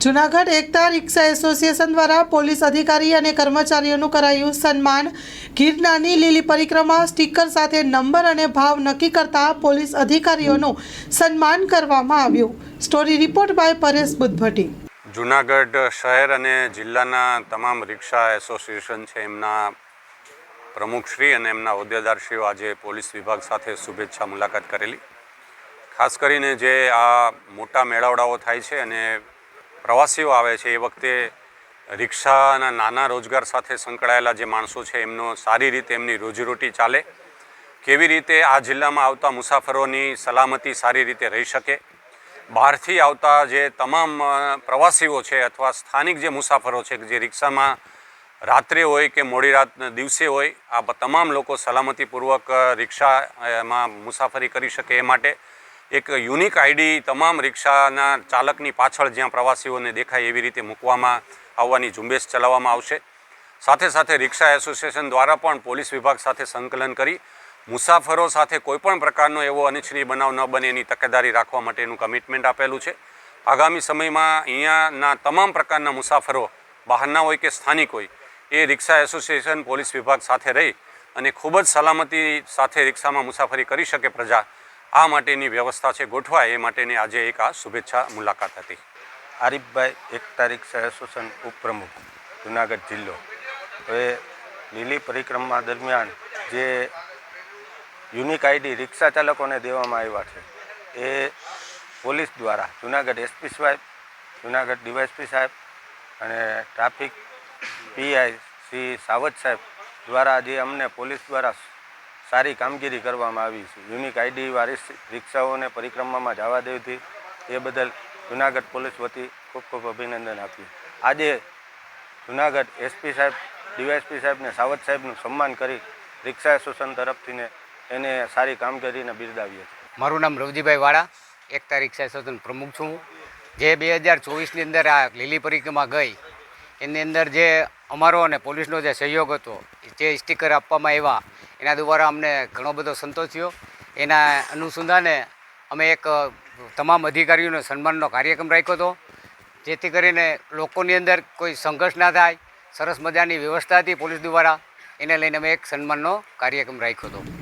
જૂનાગઢ એકતા રિક્ષા association દ્વારા police અધિકારી અને કર્મચારીઓનું કરાયું સન્માન। ગિરનારની લીલી પરિક્રમા સ્ટીકર સાથે નંબર અને ભાવ નક્કી કરતા પોલીસ અધિકારીઓનું સન્માન કરવામાં આવ્યું। Story report by Paresh Buddhbhatti. Junagadh શહેર અને જિલ્લાના તમામ રિક્ષા એસોસિએશન છે એમના પ્રમુખશ્રી અને એમના હોદ્દેદારશ્રીઓ આજે પોલીસ વિભાગ સાથે શુભેચ્છા મુલાકાત કરેલી। ખાસ કરીને જે આ મોટા મેળાવડાઓ થાય છે અને પ્રવાસીઓ આવે છે એ વખતે રિક્ષાના નાના રોજગાર સાથે સંકળાયેલા જે માણસો છે એમનો સારી રીતે એમની રોજીરોટી ચાલે, કેવી રીતે આ જિલ્લામાં આવતા મુસાફરોની સલામતી સારી રીતે રહી શકે, બહારથી આવતા જે તમામ પ્રવાસીઓ છે અથવા સ્થાનિક જે મુસાફરો છે જે રિક્ષામાં રાત્રે હોય કે મોડી રાતના દિવસે હોય, આ તમામ લોકો સલામતીપૂર્વક રિક્ષામાં મુસાફરી કરી શકે એ માટે એક યુનિક આઈડી તમામ રિક્ષાના ચાલકની પાછળ જ્યાં પ્રવાસીઓને દેખાય એવી રીતે મૂકવામાં આવવાની ઝુંબેશ ચલાવવામાં આવશે। સાથે સાથે રિક્ષા એસોસિએશન દ્વારા પણ પોલીસ વિભાગ સાથે સંકલન કરી મુસાફરો સાથે કોઈપણ પ્રકારનો એવો અનિચ્છનીય બનાવ ન બને એની તકેદારી રાખવા માટેનું કમિટમેન્ટ આપેલું છે। આગામી સમયમાં અહીંયાના તમામ પ્રકારના મુસાફરો બહારના હોય કે સ્થાનિક હોય એ રિક્ષા એસોસિએશન પોલીસ વિભાગ સાથે રહી અને ખૂબ જ સલામતી સાથે રિક્ષામાં મુસાફરી કરી શકે પ્રજા, આ માટેની વ્યવસ્થા છે ગોઠવાય એ માટેની આજે એક આ શુભેચ્છા મુલાકાત હતી। આરીફભાઈ એકતા રિક્ષા એસોસિએશન ઉપપ્રમુખ જૂનાગઢ જિલ્લો। હવે લીલી પરિક્રમા દરમિયાન જે યુનિક આઈડી રિક્ષા ચાલકોને દેવામાં આવ્યા છે એ પોલીસ દ્વારા જૂનાગઢ એસપી સાહેબ, જૂનાગઢ ડીવાયએસપી સાહેબ અને ટ્રાફિક પીઆઈ શ્રી સાવત સાહેબ દ્વારા જે અમને પોલીસ દ્વારા સારી કામગીરી કરવામાં આવી છે। યુનિક આઈડી વાળી રિક્ષાઓને પરિક્રમામાં જવા દેવી એ બદલ જૂનાગઢ પોલીસ વતી ખૂબ ખૂબ અભિનંદન આપ્યું। આજે જૂનાગઢ એસપી સાહેબ, ડીવાયએસપી સાહેબને સાવત સાહેબનું સન્માન કરી રિક્ષા એસોસિએશન તરફથી એને સારી કામગીરીને બિરદાવીએ છીએ। મારું નામ રવજીભાઈ વાળા, એકતા રિક્ષા એસોસિએશન પ્રમુખ છું। જે 2024ની અંદર આ લીલી પરિક્રમા ગઈ એની અંદર જે અમારો અને પોલીસનો જે સહયોગ હતો, જે સ્ટીકર આપવામાં આવ્યા એના દ્વારા અમને ઘણો બધો સંતોષ થયો। એના અનુસંધાને અમે એક તમામ અધિકારીઓનો સન્માનનો કાર્યક્રમ રાખ્યો હતો, જેથી કરીને લોકોની અંદર કોઈ સંઘર્ષ ના થાય। સરસ મજાની વ્યવસ્થા હતી પોલીસ દ્વારા, એને લઈને અમે એક સન્માનનો કાર્યક્રમ રાખ્યો હતો।